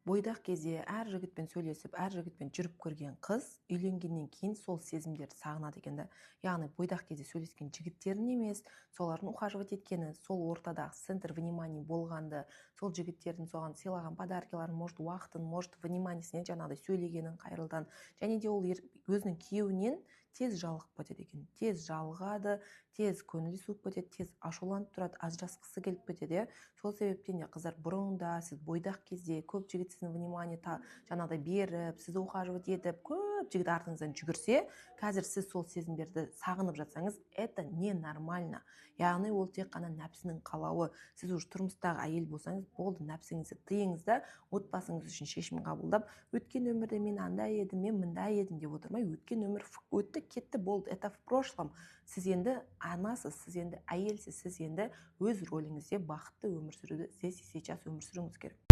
бойдақ кезде әр жігітпен сөйлесіп, әр жігітпен жүріп көрген қыз үйленгеннен кейін сол сезімдерді сағынады екен да. Яғни бойдақ кезде сөйлескен жігіттерін емес, солардың ухаживать еткені, сол ортадағы центр внимания болғанды, сол жігіттердің соған сыйлаған подаркаларын, может, уақытын, может, вниманиесіне жаңағыдай сөйлегенін қайырлыдан, және де ол өзінің күйеуінен тез жалығып кетеді екен. Тез жалығады, тез көңілі суып кетеді, тез ашуланып тұрады, ажырасқысы келіп кетеді. Сол себептен де қыздар бұрында сіз бойдақ кезде көп жігіт сіздің внимание жаңағыдай беріп, сізді ухаживать етіп, көп жігіт артыңыздан жүгірсе, қазір сіз сол сезімдерді сағынып жатсаңыз, это ненормально. Яғни ол тек қана нәпсінің қалауы. Сіз уже тұрмыстағы әйел болсаңыз, болды, нәпсіңізді тыйыңыз да, отбасыңыз үшін шешім қабылдап, өткен өмірде мен андай едім, мен мындай едім деп отырмай, өткен өмір өтті, кетті, болды, это в прошлом. Сіз енді анасыз, сіз енді әйелсіз, сіз енді өз роліңізде бақытты өмір сүруді здесь и сейчас өмір сүруіңіз керек.